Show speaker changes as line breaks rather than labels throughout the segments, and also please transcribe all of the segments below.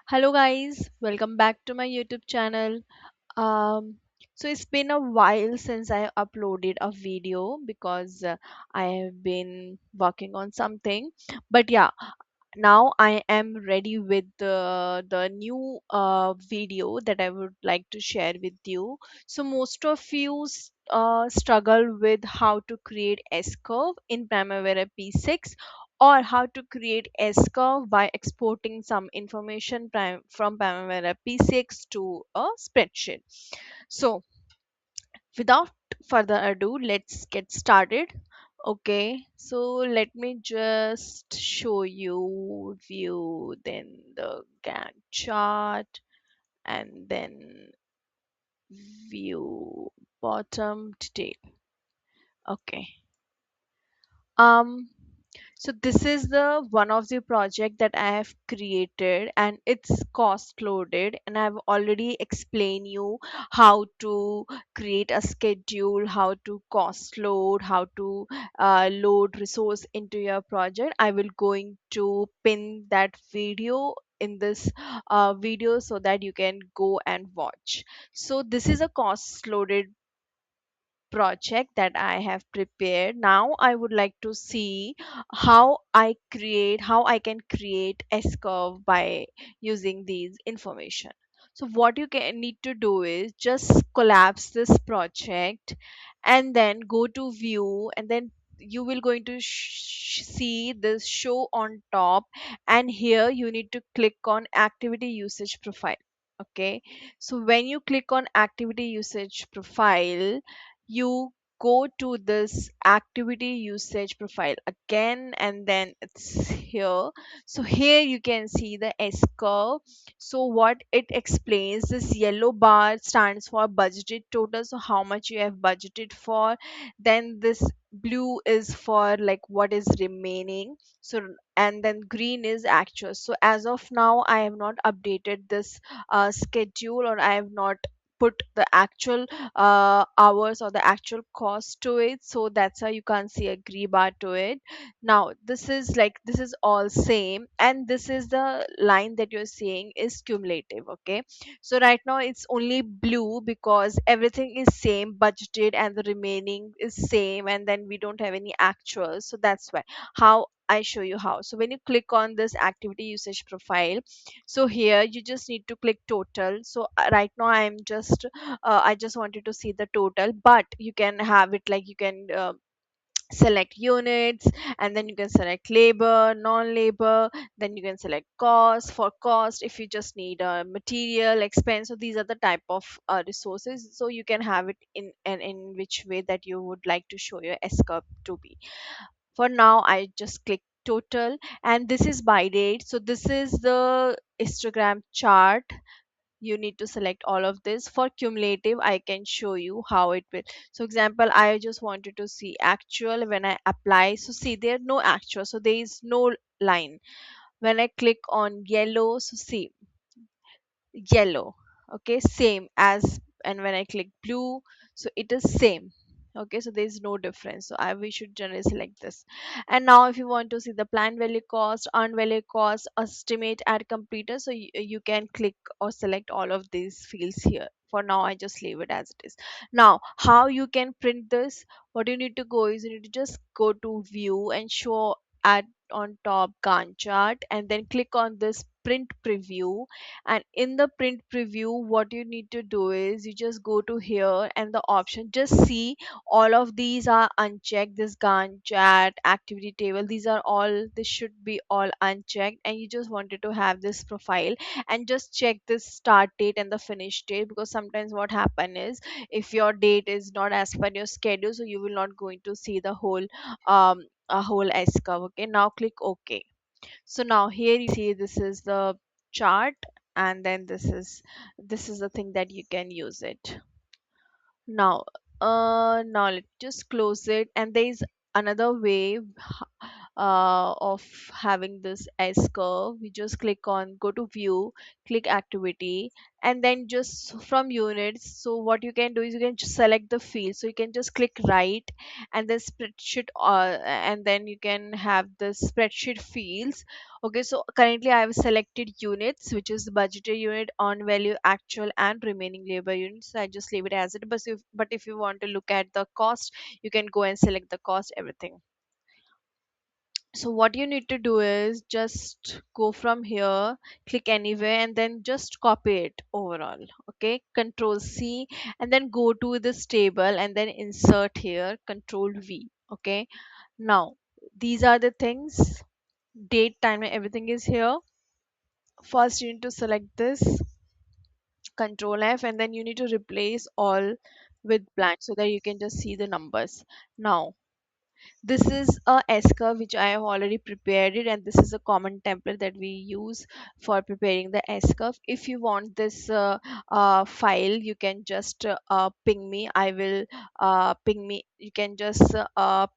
Hello guys, welcome back to my YouTube channel. Um, so it's been a while since I uploaded a video because I have been working on something. But yeah, now I am ready with the new video that I would like to share with you. So most of you struggle with how to create S curve in Primavera P6 or how to create S curve by exporting some information from Primavera P6 to a spreadsheet. So without further ado, let's get started. Okay, so let me just show you view, then the Gantt chart, and then view bottom detail. Okay. Um, so this is the one of the project that I have created and it's cost loaded, and I've already explained you how to create a schedule, how to cost load, how to load resource into your project. I will going to pin that video in this video so that you can go and watch. So this is a cost loaded project that I have prepared. Now I would like to see how I can create S curve by using these information. So what you can need to do is just collapse this project and then go to view, and then you will going to see this show on top, and here you need to click on activity usage profile. Okay, so when you click on activity usage profile, you go to this activity usage profile again, and then it's here. So here you can see the S curve. So what it explains, this yellow bar stands for budgeted total, so how much you have budgeted for. Then this blue is for like what is remaining. So and then green is actual. So as of now I have not updated this schedule, or I have not put the actual hours or the actual cost to it, so that's why you can't see a green bar to it. Now this is all same, and this is the line that you're seeing is cumulative. Okay, so right now it's only blue because everything is same budgeted and the remaining is same, and then we don't have any actuals, so that's why. How I show you how. So when you click on this activity usage profile, so here you just need to click total. So right now I just wanted to see the total, but you can have it like you can select units, and then you can select labor, non-labor, then you can select cost. For cost, if you just need a material expense, so these are the type of resources, so you can have it in which way that you would like to show your S curve to be. For now I just click total, and this is by date. So this is the histogram chart. You need to select all of this. For cumulative, I can show you how it will. So example, I just wanted to see actual. When I apply, so see there no actual, so there is no line. When I click on yellow, so see yellow. Okay, same as. And when I click blue, so it is same. Okay, so there is no difference, so we should generally select this. And now if you want to see the planned value cost, earned value cost, estimate at completer, so you can click or select all of these fields here. For now I just leave it as it is. Now how you can print this, what you need to go is you need to just go to view and show at on top Gantt chart, and then click on this print preview. And in the print preview, what you need to do is you just go to here, and the option, just see all of these are unchecked. This Gantt chat activity table, these are all, this should be all unchecked, and you just wanted to have this profile, and just check this start date and the finish date, because sometimes what happen is if your date is not as per your schedule, so you will not going to see the whole a whole S curve. Okay, now click OK. So now here you see this is the chart, and then this is the thing that you can use it. Now now let's just close it, and there is another way of having this S curve. We just click on go to view, click activity, and then just from units. So what you can do is you can just select the field. So you can just click right, and then spreadsheet, and then you can have the spreadsheet fields. Okay, so currently I have selected units, which is the budgeted unit, on value, actual, and remaining labor units. So I just leave it as it. But if you want to look at the cost, you can go and select the cost, everything. So what you need to do is just go from here, click anywhere, and then just copy it overall. Okay, control C, and then go to this table and then insert here, control V. Okay, now these are the things, date, time, and everything is here. First you need to select this, control F, and then you need to replace all with blank so that you can just see the numbers. Now this is a S curve which I have already prepared it, and this is a common template that we use for preparing the S curve. If you want this file, you can just ping me. I will ping me. You can just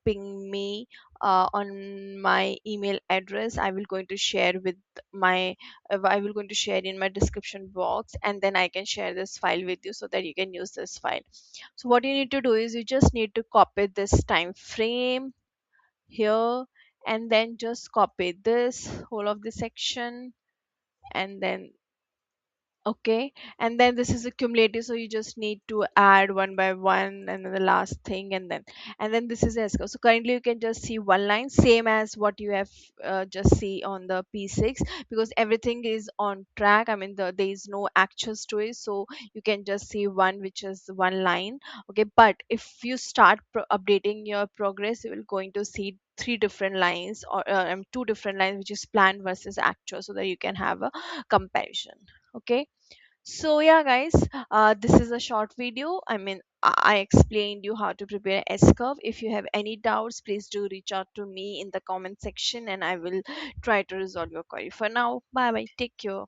ping me on my email address. I will going to share with my I will going to share in my description box, and then I can share this file with you so that you can use this file. So what you need to do is you just need to copy this time frame here, and then just copy this whole of the section, and then okay, and then this is a cumulative, so you just need to add one by one, and then the last thing, and then this is S curve. So currently you can just see one line, same as what you have just see on the P6, because everything is on track. I mean, there is no actuals to it, so you can just see one, which is one line. Okay, but if you start updating your progress, you will going to see three different lines, or two different lines, which is planned versus actual, so that you can have a comparison. Okay, so yeah, guys, this is a short video. I mean, I explained you how to prepare S curve. If you have any doubts, please do reach out to me in the comment section, and I will try to resolve your query. For now, bye bye, take care.